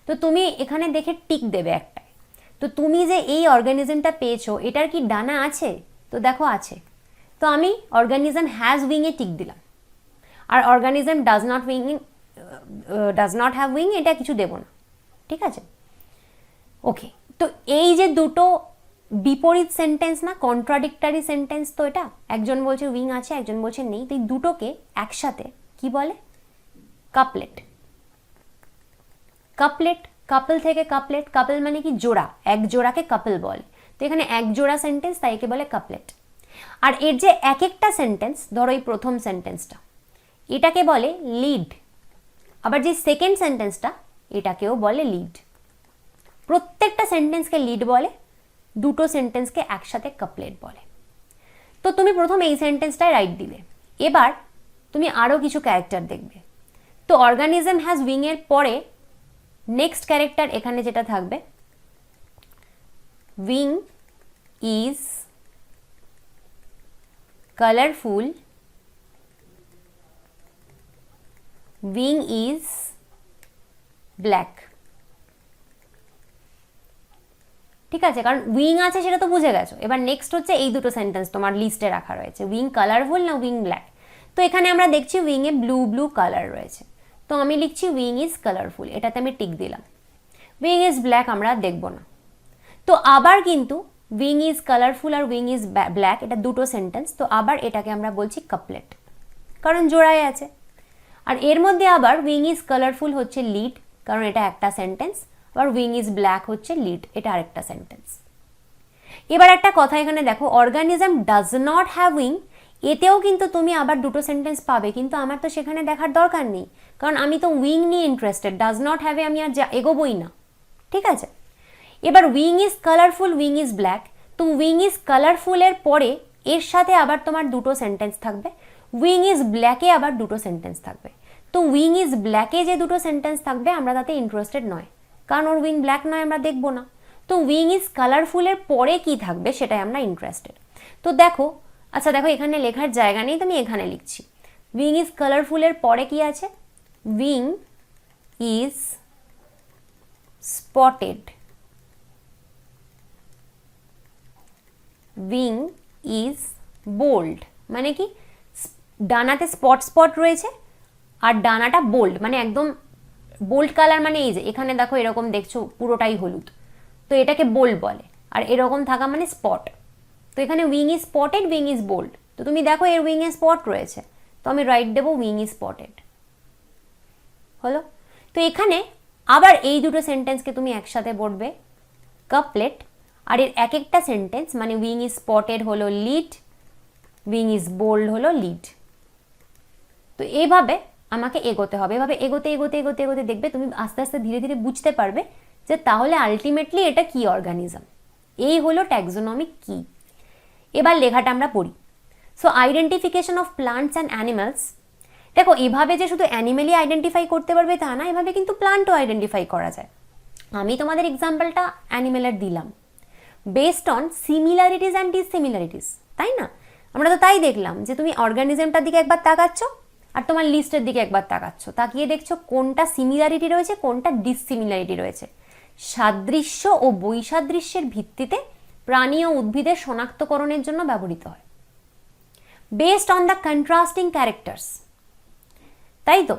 তো তুমি এখানে দেখে টিক দেবে একটায়। তো তুমি যে এই অর্গানিজমটা পেয়েছো এটার কি ডানা আছে? তো দেখো আছে। তো আমি অর্গানিজম হ্যাজ উইংয়ে টিক দিলাম। আর organism does not have wing এটা কিছু দেব না, ঠিক আছে। ওকে, তো এই যে দুটো বিপরীত সেন্টেন্স না, কন্ট্রাডিক্টরি সেন্টেন্স, তো এটা একজন বলছে উইং আছে, একজন বলছে নেই, তো এই দুটোকে একসাথে কি বলে, কাপলেট। কাপলেট, কাপল থেকে কাপলেট, কাপল মানে কি জোড়া, এক জোড়াকে কাপল বলে। তো এখানে এক জোড়া সেন্টেন্স, তাই একে বলে কাপলেট। আর এর যে এক একটা সেন্টেন্স, ধরো এই প্রথম সেন্টেন্সটা, এটাকে বলে লিড। আবার যে সেকেন্ড সেন্টেন্সটা এটাকেও বলে লিড। প্রত্যেকটা সেন্টেন্সকে লিড বলে, দুটো সেন্টেন্সকে একসাথে কাপলেট বলে। তো তুমি প্রথম এই সেন্টেন্সটাই রাইট দিলে, এবার তুমি আরও কিছু ক্যারেক্টার দেখবে। তো অর্গানিজম হ্যাজ উইং এর পরে নেক্সট ক্যারেক্টার এখানে যেটা থাকবে, wing is colourful, wing is black. ঠিক আছে, কারণ উইং আছে সেটা তো বুঝে গেছো। এবার নেক্সট হচ্ছে এই দুটো সেন্টেন্স তোমার লিস্টে রাখা রয়েছে, উইং কালারফুল না উইং ব্ল্যাক। তো এখানে আমরা দেখছি উইংয়ে ব্লু ব্লু কালার রয়েছে, তো আমি লিখছি উইং ইজ কালারফুল, এটাতে আমি টিক দিলাম। উইং ইজ ব্ল্যাক আমরা দেখব না। তো আবার কিন্তু উইং ইজ কালারফুল আর উইং ইজ ব্ল্যাক এটা দুটো সেন্টেন্স, তো আবার এটাকে আমরা বলছি কাপলেট, কারণ জোড়ায় আছে। আর এর মধ্যে আবার উইং ইজ কালারফুল হচ্ছে লিড, কারণ এটা একটা সেন্টেন্স, আবার উইং ইজ ব্ল্যাক হচ্ছে লিড, এটা আরেকটা সেন্টেন্স। এবার একটা কথা এখানে দেখো, organism does not have wing, এতেও কিন্তু তুমি আবার দুটো সেন্টেন্স পাবে, কিন্তু আমার তো সেখানে দেখার দরকার নেই, কারণ আমি তো উইং নিয়ে ইন্টারেস্টেড, ডাজ নট হ্যাভে আমি আর এগোবই না। ঠিক আছে, এবার wing is colourful, wing is black, তো উইং ইজ কালারফুলের পরে এর সাথে আবার তোমার দুটো সেন্টেন্স থাকবে, উইং ইজ ব্ল্যাকে আবার দুটো সেন্টেন্স থাকবে। তো উইং ইজ ব্ল্যাকে যে দুটো সেন্টেন্স থাকবে আমরা তাতে ইন্টারেস্টেড নয়, কারণ ওর উইং ব্ল্যাক নয়, আমরা দেখবো না। তো উইং ইজ কালারফুলের পরে কি থাকবে সেটাই আমরা ইন্টারেস্টেড। তো দেখো, আচ্ছা দেখো এখানে লেখার জায়গা নেই, তো আমি এখানে লিখছি উইং ইজ কালারফুলের পরে কি আছে, wing is spotted, wing is bold. মানে কি, ডানাতে স্পট স্পট রয়েছে আর ডানাটা বোল্ড, মানে একদম বোল্ড কালার, মানে এই যে এখানে দেখো এরকম দেখছো পুরোটাই হলুদ, তো এটাকে বোল্ড বলে। আর এরকম থাকা মানে স্পট। তো এখানে wing is spotted, wing is bold, তো তুমি দেখো এর উইং এ স্পট রয়েছে, তো আমি রাইট দেবো উইং ইজ স্পটেড। হলো? তো এখানে আবার এই দুটো সেন্টেন্সকে তুমি একসাথে পড়বে কাপলেট, আর এর এক একটা সেন্টেন্স মানে উইং ইজ স্পটেড হলো লিড, উইং ইজ বোল্ড হলো লিড। তো এইভাবে আমাকে এগোতে হবে, এভাবে এগোতে এগোতে এগোতে এগোতে দেখবে তুমি আস্তে আস্তে ধীরে ধীরে বুঝতে পারবে যে তাহলে আলটিমেটলি এটা কি অর্গানিজম। এই হলো ট্যাক্সোনমিক কি। এবার লেখাটা আমরা পড়ি। So identification of plants and animals, দেখো এভাবে যে শুধু অ্যানিমেলই আইডেন্টিফাই করতে পারবে তা না, এভাবে কিন্তু প্লান্টও আইডেন্টিফাই করা যায়। আমি তোমাদের এক্সাম্পলটা অ্যানিমেলের দিলাম based on similarities and dissimilarities, তাই না? আমরা তো তাই দেখলাম যে তুমি অর্গানিজমটার দিকে একবার তাকাচ্ছ আর তোমার লিস্টের দিকে একবার তাকাচ্ছ, তাকিয়ে দেখছো কোনটা সিমিলারিটি রয়েছে কোনটা ডিসিমিলারিটি রয়েছে। সাদৃশ্য ও বৈসাদৃশ্যের ভিত্তিতে প্রাণী ও উদ্ভিদের শনাক্তকরণের জন্য ব্যবহৃত হয়, based on the contrasting characters. তাই তো,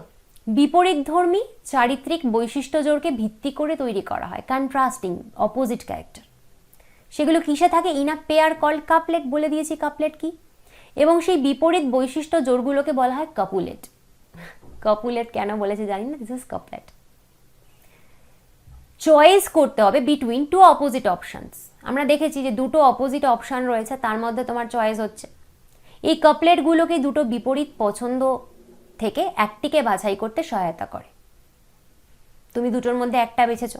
বিপরীতধর্মী চারিত্রিক বৈশিষ্ট্য জোরকে ভিত্তি করে তৈরি করা হয় কন্ট্রাস্টিং অপোজিট ক্যারেক্টার। সেগুলো কিসে থাকে? In a pair called couplet, বলে দিয়েছি কাপলেট কি। এবং সেই বিপরীত বৈশিষ্ট্য জোরগুলোকে বলা হয় কাপুলেট। কাপুলেট কেন বলেছে জানি না, দিস ইজ কাপলেট। চয়েস করতে হবে বিটুইন টু অপোজিট অপশনস। আমরা দেখেছি যে দুটো অপোজিট অপশন রয়েছে, তার মধ্যে তোমার চয়েস হচ্ছে। এই কাপলেটগুলোকে দুটো বিপরীত পছন্দ থেকে একটিকে বাছাই করতে সহায়তা করে। তুমি দুটোর মধ্যে একটা বেছেছো।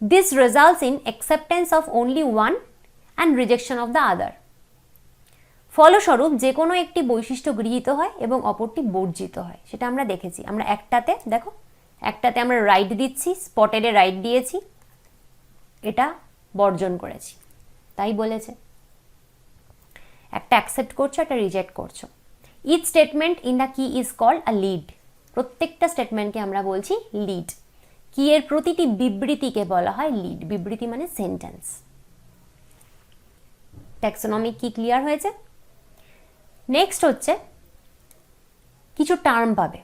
This results in acceptance of only one and rejection of the other. ফলস্বরূপ যে কোনো একটি বৈশিষ্ট্য গৃহীত হয় এবং অপরটি বর্জিত হয়, সেটা আমরা দেখেছি। আমরা একটাতে দেখো, একটাতে আমরা রাইট দিচ্ছি, স্পটেডে রাইট দিয়েছি, এটা বর্জন করেছি, তাই বলেছে। একটা অ্যাকসেপ্ট করছো, একটা রিজেক্ট করছো। ইচ স্টেটমেন্ট ইন দ্য কি ইজ কল্ড আ লিড। প্রত্যেকটা স্টেটমেন্টকে আমরা বলছি লিড। কি এর প্রতিটি বিবৃতিকে বলা হয় লিড। বিবৃতি মানে সেন্টেন্স। ট্যাক্সোনমিক কি ক্লিয়ার হয়েছে? নেক্সট হচ্ছে কিছু টার্ম পাবে।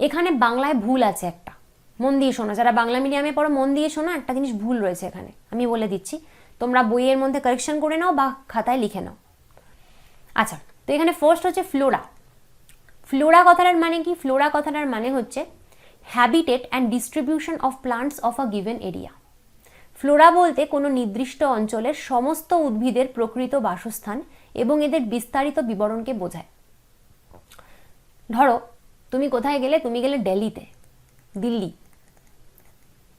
এখানে বাংলায় ভুল আছে একটা, মন দিয়ে শোনো। যারা বাংলা মিডিয়ামে পড়ো মন দিয়ে শোনো, একটা জিনিস ভুল রয়েছে এখানে, আমি বলে দিচ্ছি। তোমরা বইয়ের মধ্যে কারেকশন করে নাও বা খাতায় লিখে নাও। আচ্ছা, তো এখানে ফার্স্ট হচ্ছে ফ্লোরা। ফ্লোরা কথাটার মানে কি? ফ্লোরা কথাটার মানে হচ্ছে habitat and distribution of plants of a given area. Flora বলতে কোনো নির্দিষ্ট অঞ্চলের সমস্ত উদ্ভিদের প্রকৃত বাসস্থান এবং এদের বিস্তারিত বিবরণকে বোঝায়। ধরো তুমি কোথায় গেলে? তুমি গেলে দিল্লিতে, দিল্লি।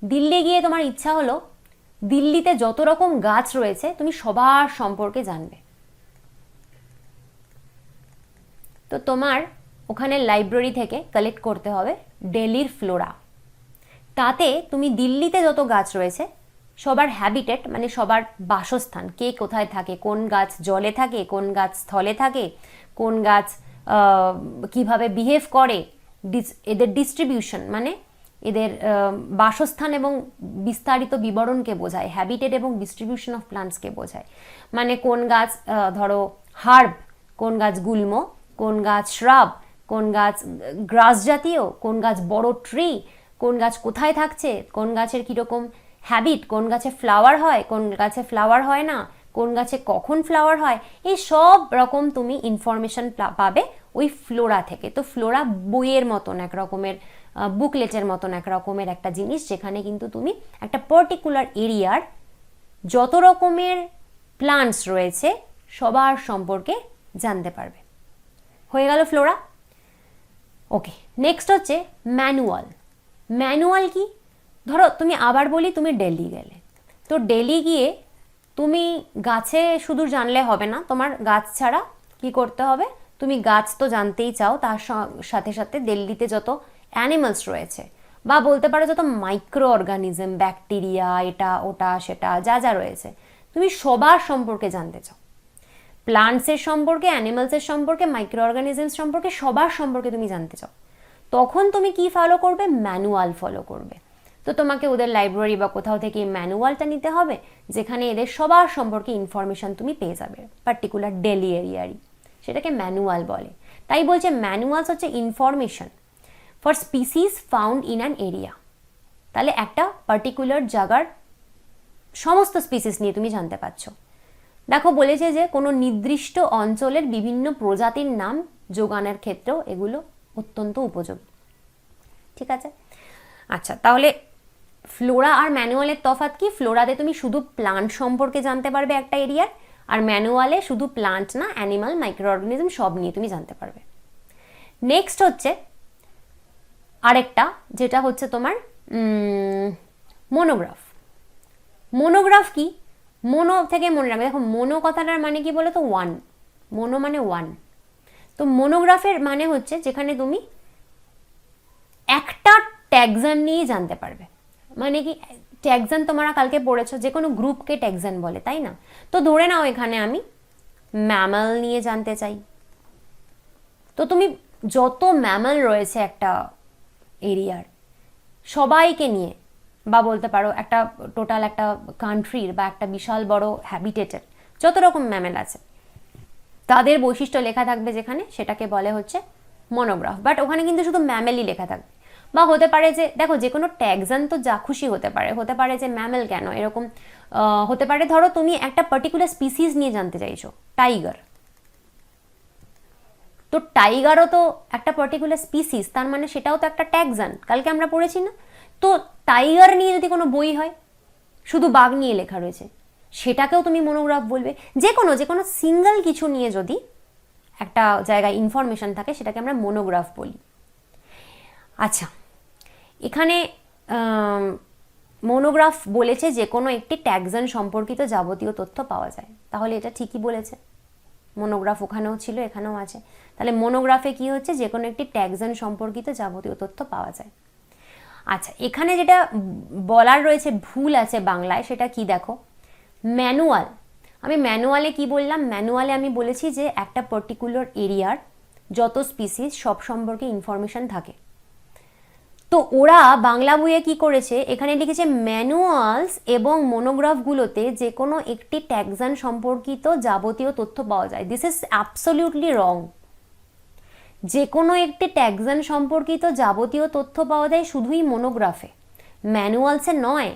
দিল্লি গিয়ে তোমার ইচ্ছা হলো দিল্লিতে যত রকম গাছ রয়েছে তুমি সবার সম্পর্কে জানবে। তো তোমার ওখানে লাইব্রেরি থেকে কালেক্ট করতে হবে দিল্লির ফ্লোরা। তাতে তুমি দিল্লিতে যত গাছ রয়েছে সবার হ্যাবিটেট, মানে সবার বাসস্থান, কে কোথায় থাকে, কোন গাছ জলে থাকে, কোন গাছ স্থলে থাকে, কোন গাছ কিভাবে বিহেভ করে, এদের ডিস্ট্রিবিউশন মানে এদের বাসস্থান এবং বিস্তারিত বিবরণকে বোঝায়, হ্যাবিটেট এবং ডিস্ট্রিবিউশন অফ প্লান্টসকে বোঝায়। মানে কোন গাছ ধরো হার্ব, কোন গাছ গুল্ম, কোন গাছ শ্রাব, কোন গাছ গ্রাস জাতীয়, কোন গাছ বড় ট্রি, কোন গাছ কোথায় থাকছে, কোন গাছের কীরকম হ্যাবিট, কোন গাছে ফ্লাওয়ার হয়, কোন গাছে ফ্লাওয়ার হয় না, কোন গাছে কখন ফ্লাওয়ার হয়, এই সব রকম তুমি ইনফরমেশন পাবে ওই ফ্লোরা থেকে। তো ফ্লোরা বইয়ের মতন এক রকমের, বুকলেটের মতন এক রকমের একটা জিনিস, যেখানে কিন্তু তুমি একটা পার্টিকুলার এরিয়ার যত রকমের প্লান্টস রয়েছে সবার সম্পর্কে জানতে পারবে। হয়ে গেল ফ্লোরা। ওকে, নেক্সট হচ্ছে ম্যানুয়াল। ম্যানুয়াল কি? ধরো তুমি আবার বলি তুমি দিল্লি গেলে, তো দিল্লি গিয়ে তুমি গাছে শুধু জানলে হবে না, তোমার গাছ ছাড়া কি করতে হবে, তুমি গাছ তো জানতেই চাও, তার সাথে সাথে দিল্লিতে যত অ্যানিমালস রয়েছে বা বলতে পারো যত মাইক্রো অর্গানিজম, ব্যাকটেরিয়া, এটা ওটা সেটা যা যা রয়েছে তুমি সবার সম্পর্কে জানতে চাও। প্লান্টসের সম্পর্কে, অ্যানিমালসের সম্পর্কে, মাইক্রো অর্গানিজমস সম্পর্কে, সবার সম্পর্কে তুমি জানতে চাও। তখন তুমি কি ফলো করবে? ম্যানুয়াল ফলো করবে। তো তোমাকে ওদের লাইব্রেরি বা কোথাও থেকে এই ম্যানুয়ালটা নিতে হবে, যেখানে এদের সবার সম্পর্কে ইনফরমেশন তুমি পেয়ে যাবে, পার্টিকুলার দিল্লি এরিয়ারই, সেটাকে ম্যানুয়াল বলে। তাই বলছে ম্যানুয়ালস হচ্ছে information for species found in an area. তাহলে একটা পার্টিকুলার জায়গার সমস্ত স্পিসিস নিয়ে তুমি জানতে পারছো। দেখো বলেছে যে কোনো নির্দিষ্ট অঞ্চলের বিভিন্ন প্রজাতির নাম যোগানের ক্ষেত্রেও এগুলো অত্যন্ত উপযোগী। ঠিক আছে, আচ্ছা তাহলে ফ্লোরা আর ম্যানুয়ালের তফাৎ কি? ফ্লোরাতে তুমি শুধু প্লান্ট সম্পর্কে জানতে পারবে একটা এরিয়ার, আর ম্যানুয়ালে শুধু প্লান্ট না, অ্যানিমাল, মাইক্রো অর্গানিজম সব নিয়ে তুমি জানতে পারবে। নেক্সট হচ্ছে আরেকটা, যেটা হচ্ছে তোমার মোনোগ্রাফ। মোনোগ্রাফ কি? মোনো থেকে মনে রাখবে, দেখো মোনো কথাটার মানে কি বলো তো? ওয়ান। মোনো মানে ওয়ান। তো মোনোগ্রাফের মানে হচ্ছে যেখানে তুমি একটা ট্যাক্সন নিয়ে জানতে পারবে। মানে কি, ট্যাক্সন তোমরা কালকে পড়েছো, যে কোনো গ্রুপকে ট্যাক্সন বলে, তাই না? তো ধরে নাও এখানে আমি ম্যামাল নিয়ে জানতে চাই, তো তুমি যত ম্যামাল রয়েছে একটা এরিয়ার সবাইকে নিয়ে, বা বলতে পারো একটা টোটাল একটা কান্ট্রির বা একটা বিশাল বড় হ্যাবিটেটের যত রকম ম্যামেল আছে তাদের বৈশিষ্ট্য লেখা থাকবে যেখানে, সেটাকে বলে হচ্ছে মনোগ্রাফ। বাট ওখানে কিন্তু শুধু ম্যামেলই লেখা থাকবে। বা হতে পারে যে দেখো যে কোনো ট্যাক্সন তো যা খুশি হতে পারে, হতে পারে যে ম্যামেল কেন এরকম হতে পারে, ধরো তুমি একটা পার্টিকুলার স্পিসিস নিয়ে জানতে চাইছো, টাইগার, তো টাইগারও তো একটা পার্টিকুলার স্পিসিস, তার মানে সেটাও তো একটা ট্যাক্সন, কালকে আমরা পড়েছি না? তো টাইগার নিয়ে যদি কোনো বই হয়, শুধু বাঘ নিয়ে লেখা রয়েছে, সেটাকেও তুমি মনোগ্রাফ বলবে। যে কোনো সিঙ্গেল কিছু নিয়ে যদি একটা জায়গায় ইনফরমেশন থাকে সেটাকে আমরা মনোগ্রাফ বলি। আচ্ছা, এখানে মনোগ্রাফ বলেছে যে কোনো একটি ট্যাক্সন সম্পর্কিত যাবতীয় তথ্য পাওয়া যায়, তাহলে এটা ঠিকই বলেছে। মনোগ্রাফ ওখানেও ছিল, এখানেও আছে। তাহলে মনোগ্রাফে কি হচ্ছে? যে কোনো একটি ট্যাক্সন সম্পর্কিত যাবতীয় তথ্য পাওয়া যায়। আচ্ছা, এখানে যেটা বলার রয়েছে ভুল আছে বাংলায়, সেটা কি দেখো, ম্যানুয়াল। আমি ম্যানুয়ালে কি বললাম? ম্যানুয়ালে আমি বলেছি যে একটা পার্টিকুলার এরিয়ার যত স্পিসিস সব সম্পর্কে ইনফরমেশন থাকে। তো ওরা বাংলা বইয়ে কি করেছে, এখানে লিখেছে ম্যানুয়ালস এবং মনোগ্রাফগুলোতে যে কোনো একটি ট্যাক্সন সম্পর্কিত যাবতীয় তথ্য পাওয়া যায়। দিস ইজ অ্যাবসলিউটলি রং। যে কোনো একটি ট্যাক্সন সম্পর্কিত যাবতীয় তথ্য পাওয়া যায় শুধুই মনোগ্রাফে, ম্যানুয়ালসে নয়।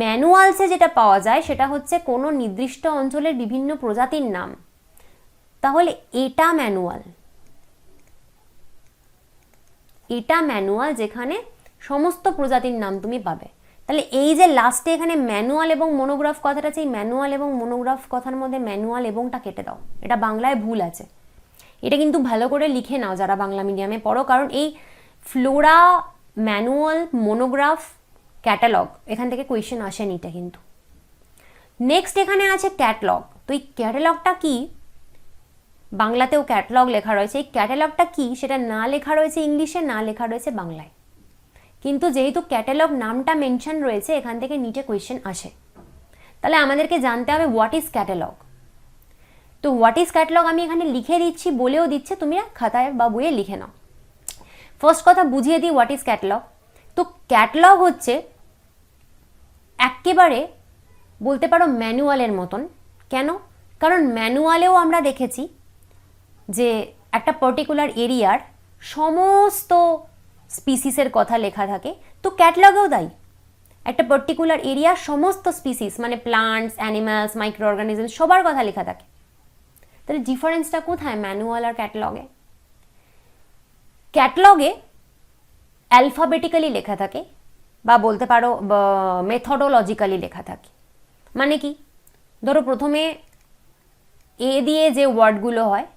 ম্যানুয়ালসে যেটা পাওয়া যায় সেটা হচ্ছে কোনো নির্দিষ্ট অঞ্চলের বিভিন্ন প্রজাতির নাম। তাহলে এটা ম্যানুয়াল, এটা ম্যানুয়াল যেখানে সমস্ত প্রজাতির নাম তুমি পাবে। তাহলে এই যে লাস্টে এখানে ম্যানুয়াল এবং মনোগ্রাফ কথাটা আছে, এই ম্যানুয়াল এবং মনোগ্রাফ কথার মধ্যে ম্যানুয়াল এবংটা কেটে দাও, এটা বাংলায় ভুল আছে। এটা কিন্তু ভালো করে লিখে নাও যারা বাংলা মিডিয়ামে পড়ো, কারণ এই ফ্লোরা, ম্যানুয়াল, মোনোগ্রাফ, ক্যাটালগ, এখান থেকে কোয়েশ্চেন আসেনি এটা কিন্তু। নেক্সট এখানে আছে ক্যাটালগ। তো এই ক্যাটালগটা কি, বাংলাতেও ক্যাটালগ লেখা রয়েছে, এই ক্যাটালগটা কি সেটা না লেখা রয়েছে ইংলিশে, না লেখা রয়েছে বাংলায়, কিন্তু যেহেতু ক্যাটালগ নামটা মেনশন রয়েছে এখান থেকে নিচে কোয়েশ্চেন আসে, তাহলে আমাদেরকে জানতে হবে হোয়াট ইজ ক্যাটালগ। তো হোয়াট ইজ ক্যাটালগ আমি এখানে লিখে দিচ্ছি, বলেও দিচ্ছে, তুমি খাতায় বা বইয়ে লিখে নাও। ফার্স্ট কথা বুঝিয়ে দিই হোয়াট ইজ ক্যাটালগ। তো ক্যাটালগ হচ্ছে একেবারে বলতে পারো ম্যানুয়ালের মতন। কেন? কারণ ম্যানুয়ালেও আমরা দেখেছি যে একটা পার্টিকুলার এরিয়ার সমস্ত স্পিসিসের কথা লেখা থাকে, তো ক্যাটালগেও তাই, একটা পার্টিকুলার এরিয়ার সমস্ত স্পিসিস মানে প্লান্টস, অ্যানিমালস, মাইক্রো অর্গানিজম সবার কথা লেখা থাকে। তাহলে ডিফারেন্সটা কোথায় ম্যানুয়াল আর ক্যাটালগে? ক্যাটালগে অ্যালফাবেটিক্যালি লেখা থাকে বা বলতে পারো মেথডোলজিক্যালি লেখা থাকে। মানে কি, ধরো প্রথমে এ দিয়ে যে ওয়ার্ডগুলো হয়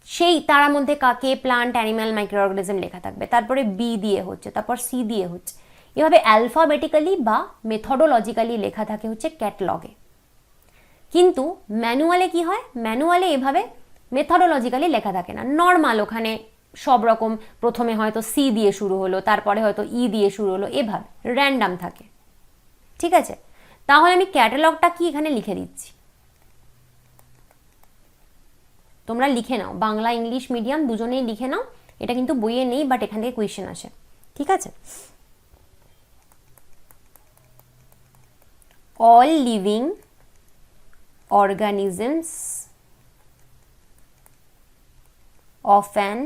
সেই তার মধ্যে কাকে, প্লান্ট, অ্যানিম্যাল, মাইক্রো অর্গানিজম লেখা থাকবে, তারপরে বি দিয়ে হচ্ছে, তারপর সি দিয়ে হচ্ছে, এভাবে অ্যালফাবেটিক্যালি বা মেথডোলজিক্যালি লেখা থাকে হচ্ছে ক্যাটালগে। কিন্তু ম্যানুয়ালে কি হয়, ম্যানুয়ালে এভাবে মেথডোলজিক্যালি লেখা থাকে না, নর্মাল ওখানে সব রকম প্রথমে হয়তো সি দিয়ে শুরু হলো, তারপরে হয়তো ই দিয়ে শুরু হলো, এভাবে র্যান্ডাম থাকে। ঠিক আছে, তাহলে আমি ক্যাটালগটা কি এখানে লিখে দিচ্ছি, তোমরা লিখে নাও, বাংলা ইংলিশ মিডিয়াম দুজনেই লিখে নাও, এটা কিন্তু বইয়ে নেই বাট এখান থেকে কোয়েশ্চেন আসে। ঠিক আছে, all living organisms of an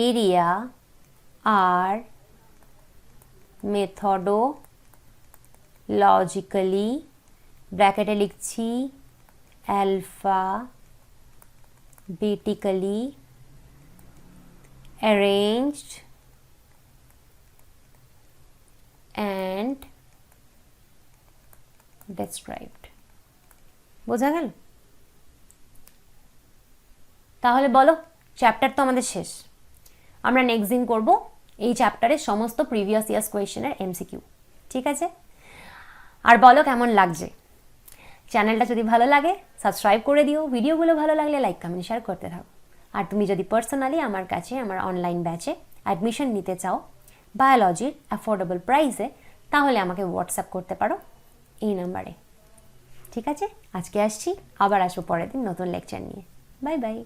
area are methodologically ব্র্যাকেটে লিখছি alphabetically arranged and described। বোঝা গেল? তাহলে বলো, চ্যাপ্টার তো আমাদের শেষ, আমরা নেক্সট দিন করব এই চ্যাপ্টারের সমস্ত প্রিভিয়াস ইয়ার্স কোয়েশ্চেনের এমসিকিউ। ঠিক আছে, আর বলো কেমন লাগছে। চ্যানেলটা যদি ভালো লাগে সাবস্ক্রাইব করে দিও, ভিডিওগুলো ভালো লাগলে লাইক কমেন্ট শেয়ার করতে থাকো। আর তুমি যদি পার্সোনালি আমার কাছে আমার অনলাইন ব্যাচে অ্যাডমিশন নিতে চাও বায়োলজির অ্যাফোর্ডেবল প্রাইসে, তাহলে আমাকে হোয়াটসঅ্যাপ করতে পারো এই নাম্বারে। ঠিক আছে, আজকে আসছি, আবার আসবো পরের দিন নতুন লেকচার নিয়ে। Bye bye.